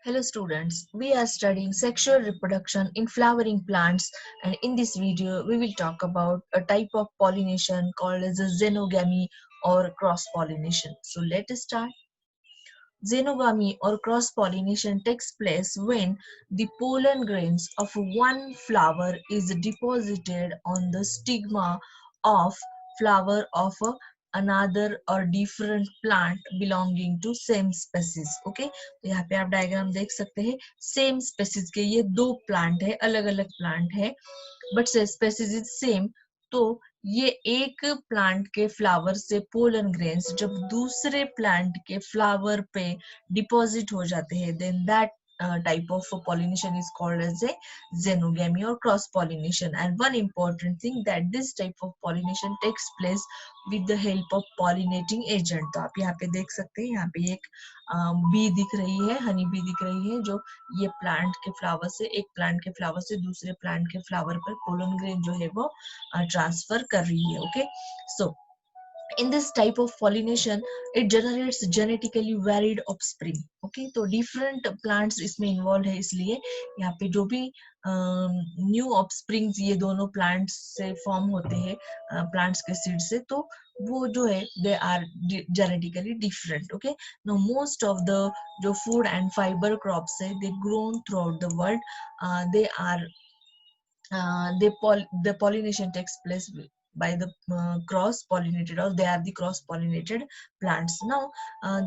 Hello students, we are studying sexual reproduction in flowering plants, and in this video we will talk about a type of pollination called as a xenogamy or cross-pollination. So let us start. Xenogamy or cross-pollination takes place when the pollen grains of one flower is deposited on the stigma of flower of another or different plant belonging to same species. Okay, तो यहाँ पे आप diagram देख सकते हैं. Same species के ये दो प्लांट है, अलग अलग प्लांट है, बट स्पेसीज इज सेम. तो ये एक प्लांट के फ्लावर से पोलन ग्रेन्स जब दूसरे प्लांट के फ्लावर पे डिपॉजिट हो जाते हैं, then that type of pollination is called as a xenogamy or cross pollination. And one important thing that this type of pollination takes place with the help of pollinating agent. तो आप यहाँ पे देख सकते हैं, यहाँ पे एक बी दिख रही है, हनी बी दिख रही है, जो ये प्लांट के फ्लावर से एक प्लांट के फ्लावर से दूसरे प्लांट के फ्लावर पर पोलन ग्रेन जो है वो ट्रांसफर कर रही है. Okay, so in this type of pollination it generates genetically varied offspring. okay, तो different plants इसमें involved है, इसलिए यहाँ पे जो भी न्यू ऑफस्प्रिंग्स ये दोनों प्लांट्स से फॉर्म होते हैं, प्लांट्स के सीड से, तो वो जो है they are genetically different. Okay, no most of the जो फूड एंड फाइबर क्रॉप्स है they grown throughout the world, they are the pollination takes place by the cross pollinated, or they are the cross pollinated plants. Now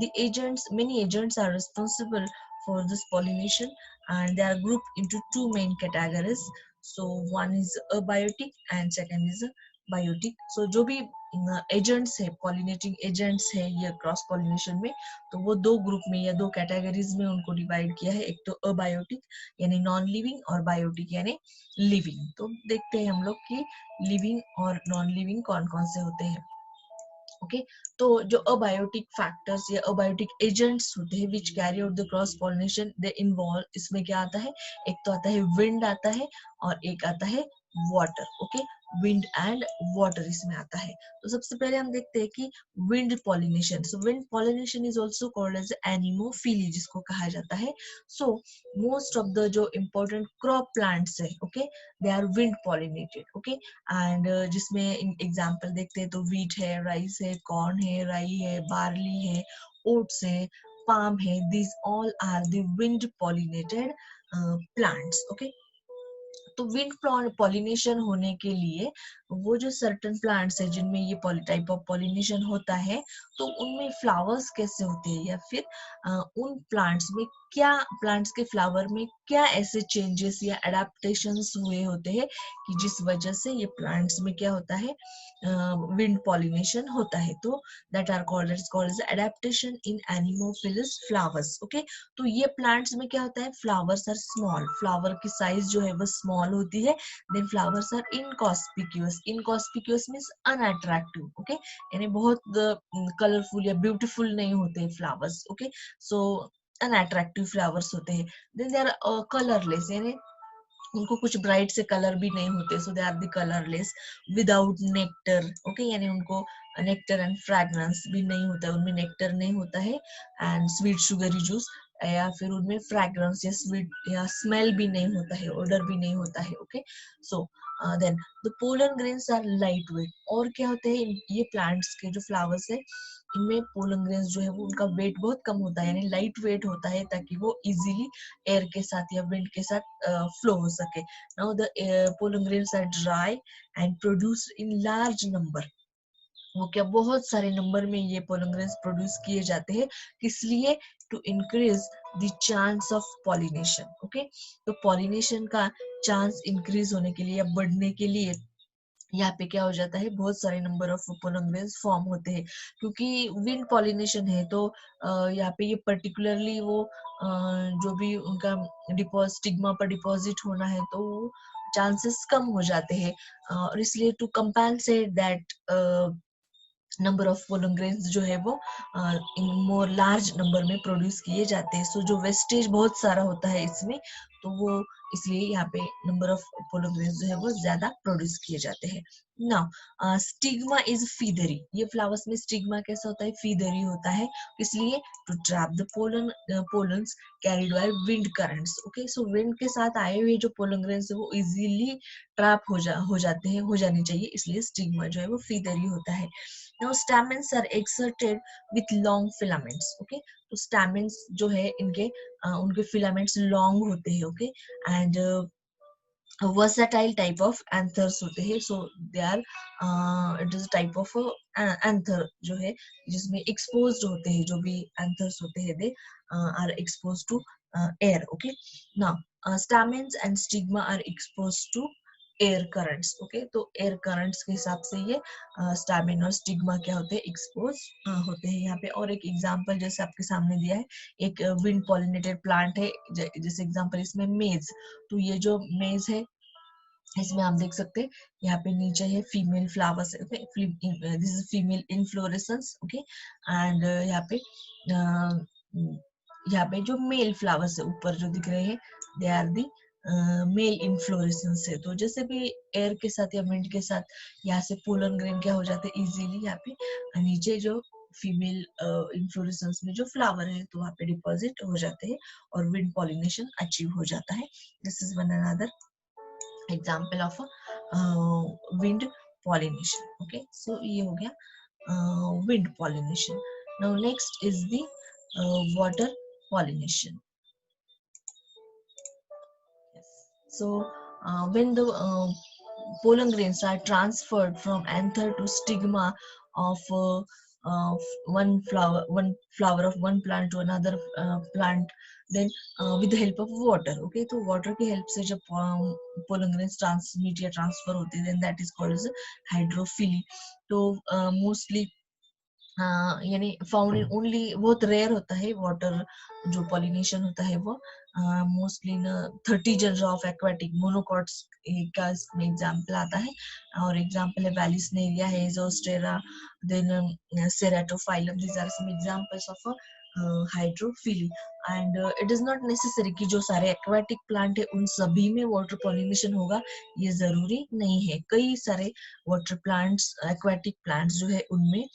the agents, many agents are responsible for this pollination, and they are grouped into two main categories. So one is abiotic and second is biotic. So जो भी agents है, pollinating agents है ये cross pollination में, तो वो दो group में या दो कैटेगरीज में उनको डिवाइड किया है. एक तो अबायोटिक यानी नॉन लिविंग, और बायोटिक यानी लिविंग. तो देखते हैं हम लोग कि लिविंग और नॉन लिविंग कौन कौन से होते हैं. ओके, तो जो अबायोटिक फैक्टर्स या अबायोटिक एजेंट्स होते हैं विच carry out the cross pollination, they involve, इसमें क्या आता है, एक तो आता है विंड आता है, और एक आता है water. Okay, wind and water इसमें आता है. तो सबसे पहले हम देखते हैं कि wind pollination. So wind pollination is also called as anemophily, जिसको कहा जाता है. सो मोस्ट ऑफ द जो इम्पोर्टेंट क्रॉप प्लांट्स है, okay, they are wind pollinated. Okay, and जिसमें एग्जांपल देखते हैं तो वीट है, राइस है, कॉर्न है, राई है, बार्ली है, ओट्स है, पाम है. These all are the wind pollinated plants. Okay, तो विंड पॉलिनेशन होने के लिए वो जो सर्टन प्लांट्स है जिनमें ये टाइप ऑफ पॉलिनेशन होता है, तो उनमें फ्लावर्स कैसे होते हैं, या फिर उन प्लांट्स में क्या, प्लांट्स के फ्लावर में क्या ऐसे चेंजेस या एडेप्टेशंस हुए होते हैं कि जिस वजह से ये प्लांट्स में क्या होता है, विंड पॉलिनेशन होता है. तो that are called adaptation in anemophilous flowers. Okay, तो ये प्लांट्स में क्या होता है, फ्लावर्स आर स्मॉल, फ्लावर की साइज जो है वो स्मॉल होती है. Then flowers are inconspicuous. Inconspicuous means unattractive. Okay, यानी बहुत कलरफुल या ब्यूटीफुल नहीं होते flowers. Okay, so unattractive flowers होते हैं. देन दे आर कलरलेस, यानी उनको कुछ ब्राइट से कलर भी नहीं होते. So they are the colourless without nectar. Okay, यानी उनको नेक्टर एंड फ्रेग्रेंस भी नहीं होता है, उनमें नेक्टर नहीं होता है, एंड स्वीट शुगरी जूस, या फिर उनमें फ्रेग्रेंस या स्वीट या स्मेल भी नहीं होता है, ऑर्डर भी नहीं होता है. Okay, so then the pollen grains are light weight. और क्या होते हैं, ये प्लांट्स के जो फ्लावर्स है इनमें पोलन ग्रेन्स जो है वो उनका वेट बहुत कम होता है, यानी लाइट वेट होता है, ताकि वो इजीली एयर के साथ या विंड के साथ फ्लो हो सके. Now the pollen grains are dry and produce in large number. वो क्या, बहुत सारे नंबर में ये पोलन ग्रेन्स प्रोड्यूस किए जाते हैं, किस लिए, to increase the chance of pollination. Okay, तो पॉलिनेशन का चांस इंक्रीज होने के लिए या बढ़ने के लिए यहाँ पे क्या हो जाता है, बहुत सारे number of pollen grains form होते हैं. क्योंकि विंड पॉलिनेशन है, तो यहाँ पे ये पर्टिकुलरली वो जो भी उनका स्टिग्मा पर डिपॉजिट होना है, तो चांसेस कम हो जाते हैं. और इसलिए to compensate that number of pollen grains जो है वो इन मोर लार्ज नंबर में प्रोड्यूस किए जाते हैं। सो जो वेस्टेज बहुत सारा होता है इसमें, तो वो इसलिए यहाँ पे नंबर ऑफ पोलन ग्रेन्स जो है वो ज्यादा प्रोड्यूस किए जाते हैं। Now stigma is feathery. ये फ्लावर्स में स्टिग्मा कैसा होता है, फीदरी होता है। इसलिए to trap the pollens carried by wind currents. Okay, so wind के साथ आए हुए जो पोलन ग्रेन्स है वो इजीली ट्रैप हो जाते हैं, हो जाने चाहिए, इसलिए स्टिग्मा जो है वो फीदरी होता है। Now stamens are exerted with long filaments. Okay, तो stamens जो है इनके उनके filaments long होते हैं. Okay, and versatile type of anthers होते हैं. So they are it is a type of anther जो है जिसमें exposed होते हैं, जो भी anthers होते हैं they are exposed to air. Okay, now stamens and stigma are exposed to air currents. Okay, तो एयर करंट्स के हिसाब से ये स्टैमिन और स्टिग्मा क्या होते हैं, एक्सपोज होते हैं यहाँ पे। और एक एग्जांपल जैसे आपके सामने दिया है, एक विंड पॉलिनेटेड प्लांट है, जैसे एग्जांपल इसमें मेज। तो ये जो मेज है इसमें आप देख सकते हैं यहाँ पे नीचे है female flowers, this is female inflorescence. Okay, and यहाँ पे जो मेल फ्लावर्स है ऊपर जो दिख रहे हैं they are the male inflorescence है। तो जैसे भी एयर के साथ या विंड के साथ यहाँ से पोलन ग्रेन क्या हो जाते हैं इजीली, यहाँ पे नीचे जो फीमेल इन्फ्लोरेसेंस में जो फ्लावर है तो वहाँ पे डिपॉजिट हो जाते हैं और विंड पॉलिनेशन अचीव हो जाता है। This is one another example of wind pollination. Okay, so ये हो गया wind pollination. Now next is the water pollination. Yes. So when the pollen grains are transferred from anther to stigma of one flower of one plant to another plant, then with the help of water. Okay, तो water की help से जब pollen grains transmit या transfer होते हैं, then that is called as hydrophily. तो mostly यानी found in only, बहुत रेयर होता है वाटर जो पॉलिनेशन होता है वो मोस्टली न 30 जनर ऑफ एक्वाटिक मोनोकॉट्स का इसमें एग्जांपल आता है। और एग्जांपल है Vallisneria, Zostera, then Ceratophyllum. These are some examples of hydrophily. And it is not necessary कि जो सारे एक्वाटिक प्लांट है उन सभी में वाटर पॉलिनेशन होगा, ये जरूरी नहीं है। कई सारे वाटर प्लांट्स, एक्वाटिक प्लांट्स जो है उनमें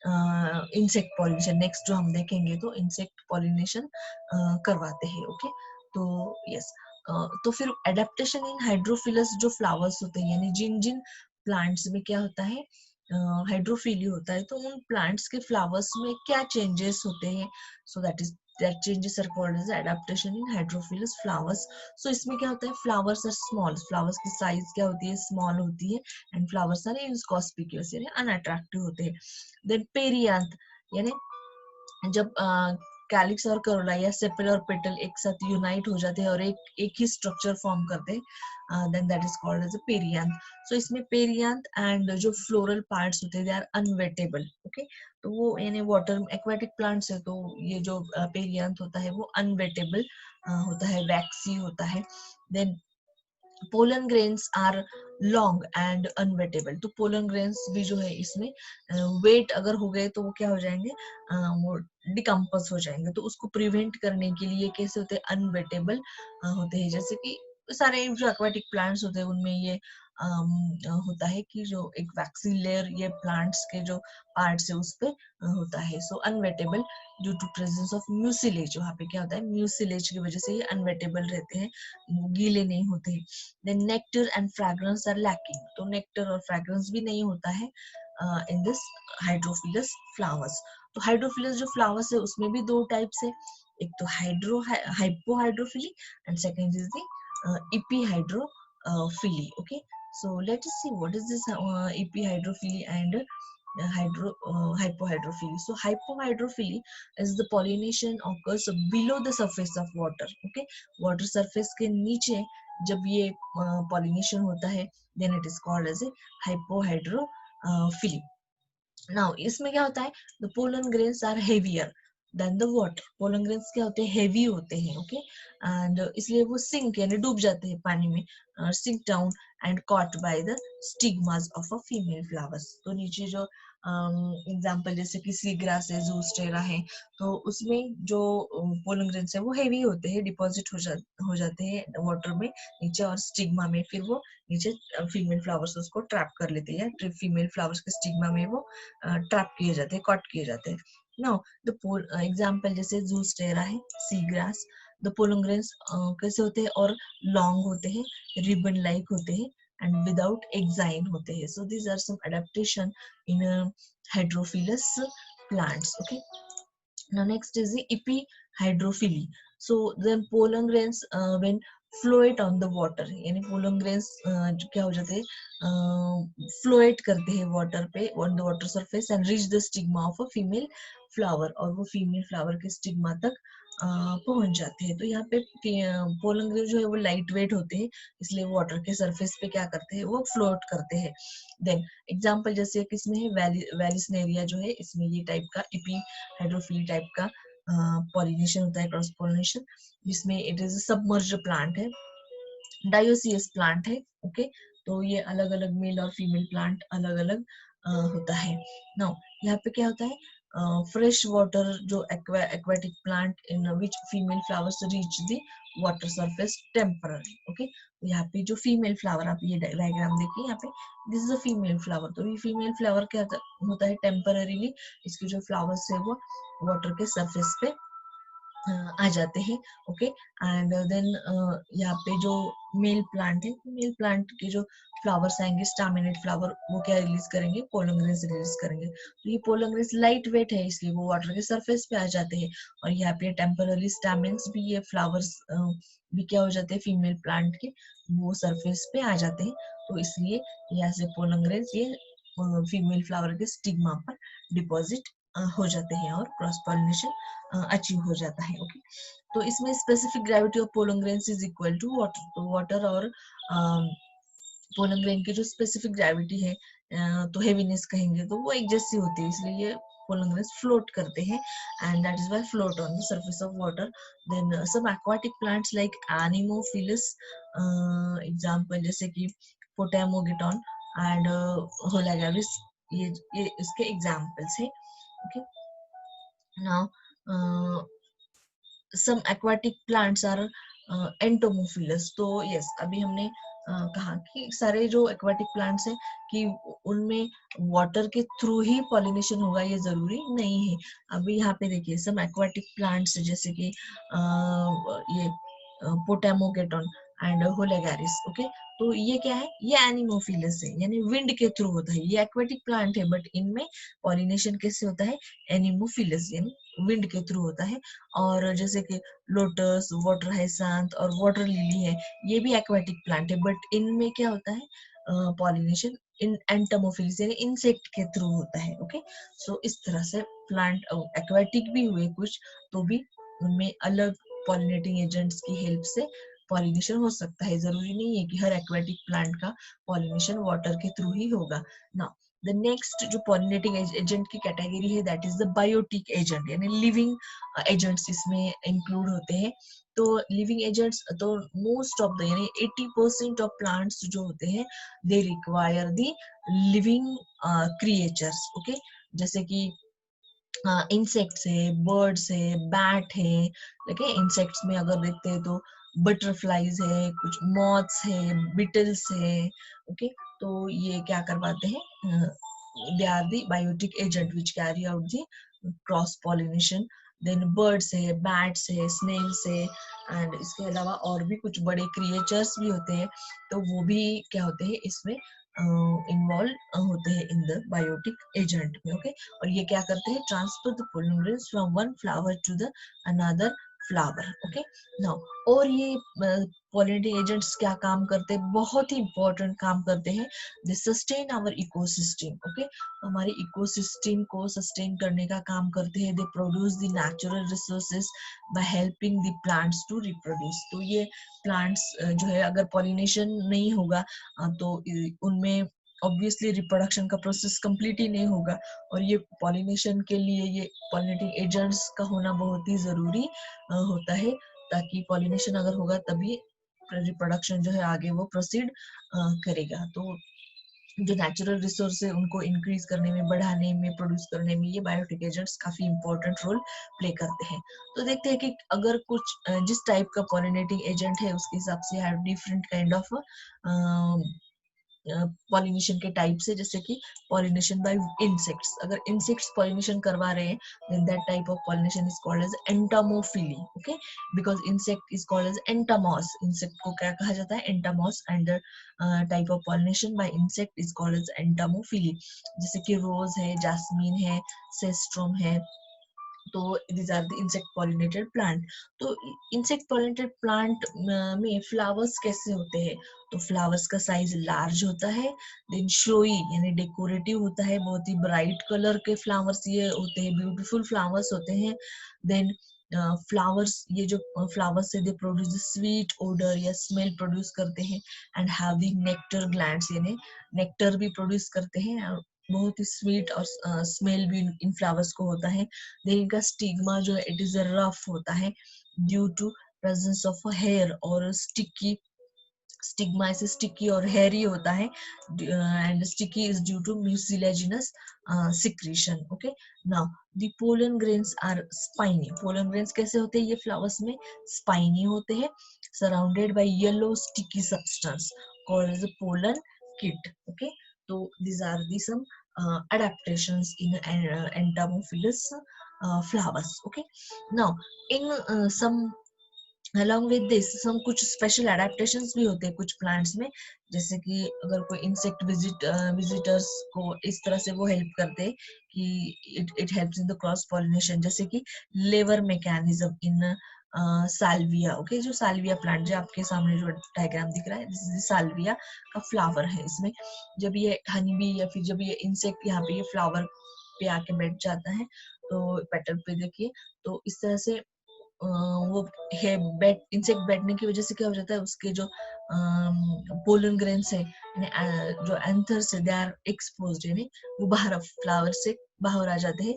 इंसेक्ट पॉलिनेशन, नेक्स्ट जो हम देखेंगे तो इंसेक्ट पॉलिनेशन करवाते हैं। ओके, तो यस, तो फिर एडेप्टेशन इन हाइड्रोफिलस जो फ्लावर्स होते हैं, यानी जिन जिन प्लांट्स में क्या होता है हाइड्रोफिली होता है, तो उन प्लांट्स के फ्लावर्स में क्या चेंजेस होते हैं, सो that changes are called as adaptation in hydrophilous flowers. So इसमें क्या होता है, flowers are small, flowers की size क्या होती है, small होती है, and flowers are inconspicuous यानी unattractive होते हैं। Then perianth यानी जब कैलिक्स और करोला या सेपल और पेटल एक साथ यूनाइट हो जाते हैं और एक ही स्ट्रक्चर फॉर्म करते हैं, then that is called as a perianth. So इसमें पेरियांथ एंड जो फ्लोरल पार्ट्स होते हैं दे आर अनवेटेबल। ओके, तो वो यानी वाटर एक्वेटिक प्लांट्स है तो ये जो पेरियांथ होता है वो अनवेटेबल होता है, वैक्सी होता है। Then pollen grains are long and unwettable. तो पोलन ग्रेन्स भी जो है इसमें वेट अगर हो गए तो वो क्या हो जाएंगे, वो डिकम्पोज हो जाएंगे। तो उसको प्रिवेंट करने के लिए कैसे होते हैं, अनवेटेबल होते हैं। जैसे कि सारे जो एक्वाटिक प्लांट्स होते हैं उनमें ये होता है कि जो एक वैक्सी लेयर ये प्लांट्स के जो पार्ट्स है उस पे होता है। So unwettable due to presence of mucilage, वहाँ पे क्या होता है, म्यूसिलेज की वजह से ये अनवेटेबल रहते हैं, गीले नहीं होते हैं। Then nectar and fragrance are lacking. तो नेक्टर और फ्रेग्रेंस भी नहीं होता है इन दिस हाइड्रोफिलस फ्लावर्स। तो हाइड्रोफिलस जो फ्लावर्स है उसमें भी दो टाइप्स है, एक तो hypohydrophily and second is the epihaidrophily. Okay, so let us see what is this epihaidrophily and hypohydrophily. So hypohydrophily is the pollination occurs below the surface of water. Okay, water surface के नीचे जब ये pollination होता है then it is called as a hypohydrophily. Now इसमें क्या होता है, the pollen grains are heavier than the water. pollen grains क्या होते हैं, heavy होते हैं। ओके, एंड इसलिए वो sink यानी डूब जाते हैं पानी में, sink down and caught by the stigmas of a female flowers. तो नीचे जो एग्जाम्पल जैसे कि सी ग्रास है, जूस्टेरा है, तो उसमें जो पोलन ग्रेन्स है वो हेवी होते हैं, डिपॉजिट हो जाते हैं वाटर में नीचे, और स्टिग्मा में फिर वो नीचे फीमेल फ्लावर्स उसको ट्रैप कर लेते हैं, या फीमेल फ्लावर्स के स्टिग्मा में वो ट्रैप किए जाते हैं, कट किए जाते हैं। नाउ द एग्जाम्पल जैसे जूस्टेरा है, sea grass, the pollen grains कैसे होते हैं और लॉन्ग होते हैं, रिबन लाइक होते हैं, एंड विदाउट एक्साइन होते हैं. So these are some adaptation in hydrophilous plants. Okay, now next is the epihydrophily. So then pollen grains when float on the water, यानी pollen grains क्या हो जाते हैं, फ्लोएट करते हैं वाटर पे, on the water surface and reach the stigma of a female flower, और वो फीमेल फ्लावर के स्टिग्मा तक पहुंच जाते हैं. तो यहाँ पे पोलन ग्रेन जो है वो लाइट वेट होते हैं, इसलिए वाटर के सरफेस पे क्या करते हैं, वो फ्लोट करते हैं. देन एग्जाम्पल जैसे किसमें है, वेलिसनेरिया जो है, इसमें ये टाइप का इपी हाइड्रोफिली टाइप का पॉलिनेशन होता है, क्रॉस पॉलिनेशन, जिसमें इट इज सबमर्ज प्लांट है, डायोसियस प्लांट है. ओके, तो ये अलग अलग मेल और फीमेल प्लांट अलग अलग होता है. नाउ यहाँ पे क्या होता है, फ्रेश वाटर जो aquatic plant in which female flowers reach the water surface temporary. Okay, यहाँ पे जो फीमेल फ्लावर, आप ये डायग्राम देखिए, यहाँ पे this is a female flower, तो ये फीमेल फ्लावर क्या होता है, टेम्पररीली इसके जो फ्लावर्स है वो वाटर के सरफेस पे आ जाते हैं. ओके, एंड देन यहाँ पे जो मेल प्लांट है, मेल प्लांट के जो फ्लावर्स आएंगे, स्टामिनेट फ्लावर, वो क्या रिलीज करेंगे, पोलन ग्रेन्स रिलीज करेंगे. तो ये पोलन ग्रेन्स लाइट वेट है, इसलिए वो वाटर के सरफेस पे आ जाते हैं, और यहाँ पे टेम्पररी स्टामिन्स भी, ये फ्लावर्स भी क्या हो जाते हैं, फीमेल प्लांट के वो सरफेस पे आ जाते हैं. तो इसलिए यहाँ से पोलन ग्रेन्स ये फीमेल फ्लावर के स्टिग्मा पर डिपॉजिट हो जाते हैं, और क्रॉस पॉलिनेशन अचीव हो जाता है. ओके, तो इसमें specific gravity of pollen grains is equal to water. तो वाटर और पोलन ग्रेन की जो स्पेसिफिक ग्रेविटी है, तो हेवीनेस कहेंगे, तो वो एक जैसी होती है, इसलिए ये पोलन ग्रेन्स फ्लोट करते हैं, and that is why float on the surface of water. Then some aquatic plants like anemophilous, example जैसे कि पोटामोगिटॉन एंड होलागाविस, ये इसके एग्जांपल्स हैं. Okay, now some aquatic plants are entomophilous. तो यस, अभी हमने कहा कि सारे जो एक्वाटिक प्लांट्स हैं कि उनमें वाटर के थ्रू ही पॉलिनेशन होगा, ये जरूरी नहीं है. अभी यहाँ पे देखिए, सम एक्वाटिक प्लांट्स जैसे कि ये पोटामोगेटॉन एंड होलेगारिस. ओके, तो ये क्या है, ये एनिमोफिलस है, यानी विंड के थ्रू होता है. ये एक्वाटिक प्लांट है, बट इनमें पॉलिनेशन कैसे होता है, एनिमोफिलस, यानी विंड के थ्रू होता है. और जैसे कि लोटस, वाटर हाइसेंथ और वाटर लिली है, ये भी एक्वाटिक प्लांट है, बट इनमें क्या होता है, पॉलिनेशन इन एंटोमोफिल्स यानी इंसेक्ट के थ्रू होता है. ओके, सो इस तरह से प्लांट एक्वाटिक भी हुए कुछ, तो भी उनमें अलग पॉलिनेटिंग एजेंट्स की हेल्प से पॉलिनेशन हो सकता है. जरूरी नहीं है कि हर एक्वाटिक प्लांट का पॉलिनेशन वाटर के थ्रू ही होगा. ना, द नेक्स्ट जो पॉलिनेटिंग एजेंट की कैटेगरी है, that is the biotic agent, यानी लिविंग एजेंट्स इसमें इंक्लूड होते हैं. तो लिविंग एजेंट्स, तो मोस्ट ऑफ द यानी 80% ऑफ प्लांट्स जो होते हैं, they require the living creatures. Okay, जैसे कि इंसेक्ट्स है, बर्ड्स है, बैट है. देखिए, इंसेक्ट्स में अगर देखते हैं तो बटरफ्लाईज है, कुछ मॉथ्स है, बिटल्स है. ओके, तो ये क्या करवाते हैं, they are the biotic agent which carry out the cross pollination. Then birds है, बैट्स है, स्नेल्स है, एंड इसके अलावा और भी कुछ बड़े क्रिएचर्स भी होते हैं, तो वो भी क्या होते हैं, इसमें इन्वॉल्व होते हैं इन द बायोटिक एजेंट में. ओके, और ये क्या करते हैं, transfer the pollen grains from one flower to the another flower. Okay, now और ये पॉलिनेटिंग एजेंट्स क्या काम करते हैं, बहुत ही इंपॉर्टेंट काम करते हैं. They sustain our ecosystem. Okay, हमारे इकोसिस्टम को सस्टेन करने का काम करते हैं. They produce the natural resources by helping the plants to reproduce. तो ये प्लांट्स जो है, अगर पॉलिनेशन नहीं होगा तो उनमें ऑब्वियसली रिप्रोडक्शन का प्रोसेस कंप्लीट ही नहीं होगा, और ये पॉलिनेशन के लिए ये पॉलिनेटिंग एजेंट्स का होना बहुत ही जरूरी होता है, ताकि पॉलिनेशन अगर होगा तभी रिप्रोडक्शन जो है आगे वो प्रोसीड करेगा. तो जो नेचुरल रिसोर्स है उनको इंक्रीज करने में, बढ़ाने में, प्रोड्यूस करने में ये बायोटिक एजेंट्स काफी इंपॉर्टेंट रोल प्ले करते हैं। तो देखते हैं कि अगर कुछ जिस टाइप का पॉलिनेटिंग एजेंट है उसके हिसाब से have different kind of pollination के टाइप से, जैसे कि पॉलिनेशन बाय इंसेक्ट्स, अगर इंसेक्ट्स पॉलिनेशन करवा रहे हैं then that type of pollination is called as entomophily, okay, because insect is called as entomos, insect को क्या कहा जाता है, entomos, and the type of pollination by insect is called as entomophily, जैसे कि रोज है, जास्मीन है, सेस्ट्रोम है, तो these are the insect pollinated plant। तो insect pollinated plant में फ्लावर्स कैसे होते हैं, तो फ्लावर्स का साइज लार्ज होता है, देन शोई यानी डेकोरेटिव होता है, बहुत ही ब्राइट कलर के फ्लावर्स ये होते हैं, ब्यूटीफुल फ्लावर्स होते हैं। देन फ्लावर्स, ये जो फ्लावर्स है दे प्रोड्यूस स्वीट ओडर या स्मेल प्रोड्यूस करते हैं, and have the nectar glands यानी नेक्टर भी प्रोड्यूस करते हैं, और बहुत ही स्वीट और स्मेल भी इन फ्लावर्स को होता है। देन इनका स्टिग्मा जो है इट इज रफ होता है due to presence of hair, और स्टिकी स्टिग्मा ऐसे स्टिकी और हेयरी होता है, and sticky is due to mucilaginous secretion, okay. Now the pollen grains are spiny, pollen grains कैसे होते हैं ये फ्लावर्स में, स्पाइनी होते हैं, surrounded by yellow sticky substance called as pollenkitt, okay. तो these are the some adaptations in entomophilous flowers, okay। Now in some along with this some कुछ special adaptations भी होते हैं कुछ प्लांट्स में, जैसे कि अगर कोई इंसेक्ट विजिटर्स को इस तरह से वो हेल्प करते हैं कि it helps in the cross pollination, जैसे कि लेवर मैकेनिज्म इन साल्विया, ओके। जो साल्विया प्लांट जो आपके सामने जो डायग्राम दिख रहा है, दिस इज साल्विया का फ्लावर है। इसमें जब ये हनी बी या फिर जब ये इंसेक्ट यहाँ पे ये फ्लावर पे आके बैठ जाता है, तो पेटल पे देखिए, तो इस तरह से वो है बैठ इंसेक्ट बैठने की वजह से क्या हो जाता है, उसके जो पोलन ग्रेन्स है यानी जो एंथर्स है दे आर एक्सपोज्ड, यानी वो बाहर फ्लावर से बाहर आ जाते हैं,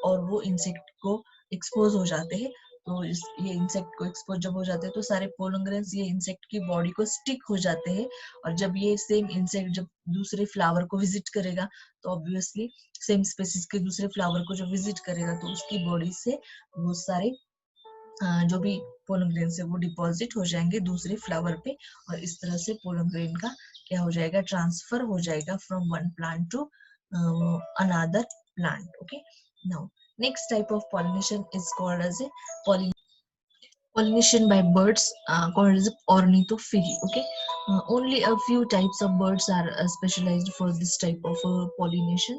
और वो इंसेक्ट को एक्सपोज हो जाते हैं। तो ये इंसेक्ट को एक्सपोज जब हो जाते हैं तो सारे पोलन ग्रेन्स ये इंसेक्ट की बॉडी को स्टिक हो जाते हैं, और जब ये सेम इंसेक्ट जब दूसरे फ्लावर को विजिट करेगा, तो ऑब्वियसली सेम स्पेसिस के दूसरे फ्लावर को जब विजिट करेगा तो उसकी बॉडी से वो सारे जो भी पोलन ग्रेन है वो डिपॉजिट हो जाएंगे दूसरे फ्लावर पे, और इस तरह से पोलन ग्रेन का क्या हो जाएगा, ट्रांसफर हो जाएगा from one plant to another plant, okay. Now next type of pollination is called as a pollination by birds called as ornithophy, okay। Only a few types of birds are specialized for this type of pollination,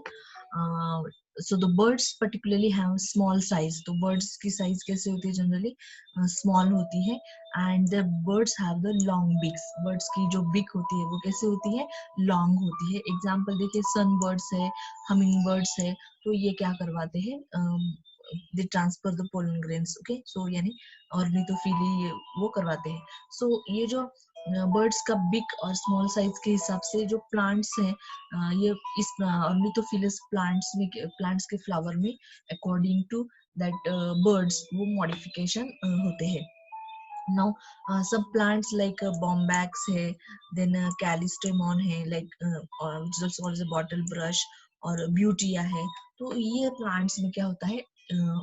uh, so the birds particularly have small size, तो birds की size कैसे होती है generally small होती है, and the birds have the long beaks, birds की जो beak होती है वो कैसे होती है, long होती है। example देखिए sunbirds है, hummingbirds है, तो ये क्या करवाते हैं, they transfer the pollen grains, okay, so यानी ऑर्निथोफिली ये वो करवाते हैं। सो ये जो बर्ड्स का बिग और स्मॉल साइज के हिसाब से जो प्लांट्स हैं, ये इस ऑर्निथोफिलस प्लांट्स के फ्लावर में अकॉर्डिंग टू दैट बर्ड्स वो मॉडिफिकेशन होते हैं। नाउ सब प्लांट्स लाइक बॉम्बैक्स है, देन कैलिस्टेमॉन है, लाइक बॉटल ब्रश और ब्यूटिया है, तो ये प्लांट्स में क्या होता है,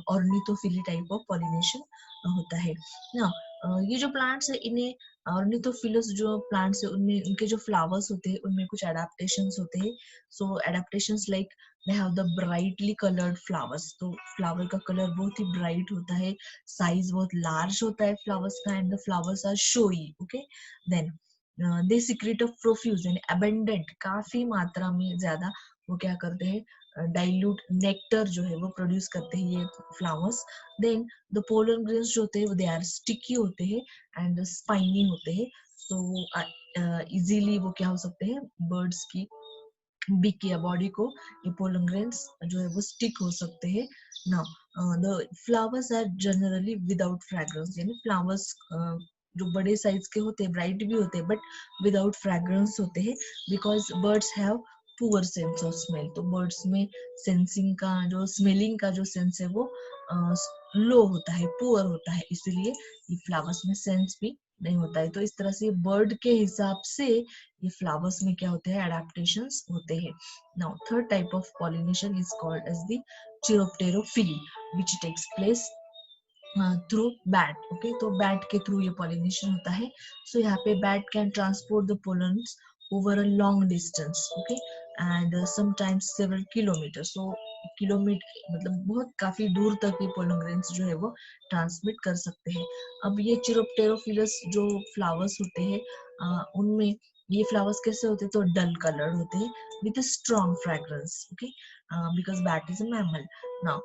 ऑर्निथोफिली टाइप ऑफ पॉलिनेशन होता है ना। ये जो प्लांट्स है इन्हें ऑर्निथोफिलस जो प्लांट्स है उनमें उनके जो फ्लावर्स होते हैं उनमें कुछ एडाप्टेशंस होते हैं। So adaptations like they have the brightly coloured flowers, तो फ्लावर का कलर बहुत ही ब्राइट होता है, साइज बहुत लार्ज होता है फ्लावर्स का, and the flowers are showy, okay. Then they secrete of profuse यानी अबेंडेंट, काफी मात्रा में ज्यादा वो क्या करते हैं, डाइल्यूट नेक्टर जो है वो प्रोड्यूस करते हैं ये flowers. Then the pollen grains जो होते हैं दे आर स्टिकी होते हैं एंड स्पाइनी होते हैं, तो वो इजीली वो क्या हो सकते हैं, बर्ड्स की बिक या बॉडी को ये पोलन ग्रेन्स जो है वो स्टिक हो सकते हैं। Now the flowers are generally without fragrance, यानी फ्लावर्स जो बड़े साइज के होते हैं ब्राइट भी होते हैं बट विदाउट फ्रेग्रेंस होते हैं, because birds have poor sense of smell. तो बर्ड्स में सेंसिंग का जो स्मेलिंग का जो सेंस है वो लो होता है, पुअर होता है, इसलिए ये फ्लावर्स में सेंस भी नहीं होता है। तो इस तरह से बर्ड के हिसाब से ये फ्लावर्स में क्या होते हैं, एडेप्टेशंस होते हैं। Now third type of pollination is called as the chiropterophily which takes place through bat. Okay, तो बैट के थ्रू ये पॉलिनेशन होता है। सो यहाँ पे bat can transport the pollens over a long distance, okay, and sometimes several kilometre. So kilometre मतलब बहुत काफी दूर तक ये पोलन ग्रेन्स जो है वो ट्रांसमिट कर सकते हैं। अब ये चिरोप्टेरोफिलस जो फ्लावर्स होते हैं उनमें ये फ्लावर्स कैसे होते हैं, तो डल कलर्ड होते हैं with strong fragrance, okay, because bat is a mammal. Now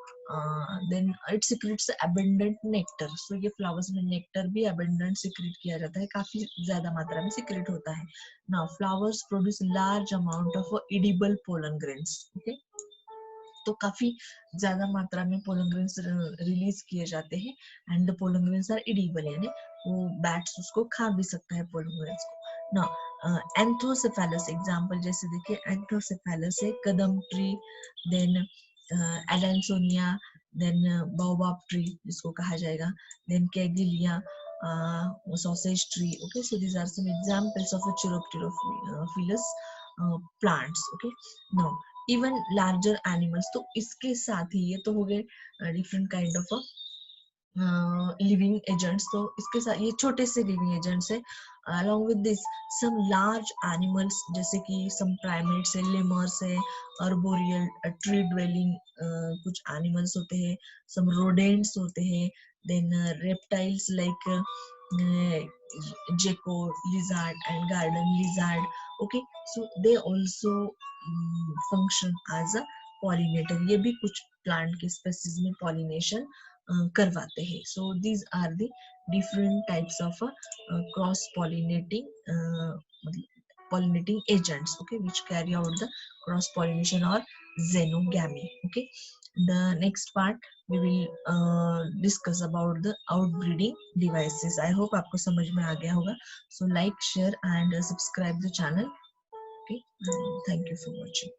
then it secretes abundant nectar। so ये फ्लावर्स में नेक्टर भी abundant secrete किया जाता है, काफी ज्यादा मात्रा में secrete होता है। now flowers produce large amount of edible pollen grains, okay, तो काफी ज्यादा मात्रा में पोलन ग्रेन्स रिलीज किए जाते हैं and the pollen grains are edible, यानी वो बैट्स उसको खा भी सकता है पोलन ग्रेन्स को। ना एंथोसेफेलस एग्जांपल जैसे देखिए, एंथोसेफेलस है kadam tree, then Adansonia, then baobab tree जिसको कहा जाएगा, then Kigelia, sausage tree. Okay, so these are some examples of a chiropterophilous plants. Okay, now even larger animals, तो इसके साथ ही ये तो हो गए different kind of living agents, तो इसके साथ ये छोटे से लिविंग एजेंट्स है। along with this some large animals जैसे कि some primates है, lemurs है, arboreal tree dwelling कुछ animals होते हैं, some rodents होते हैं, then reptiles like gecko, lizard and garden lizard। okay, so they also function as a pollinator। ये भी कुछ प्लांट के स्पेसीज में पॉलिनेशन करवाते हैं। So these are the different types of cross pollinating agents, okay, which carry out the cross pollination or xenogamy। okay, the next part we will discuss about the outbreeding devices। I hope आपको समझ में आ गया होगा। so like, share and subscribe the channel। okay, thank you for watching।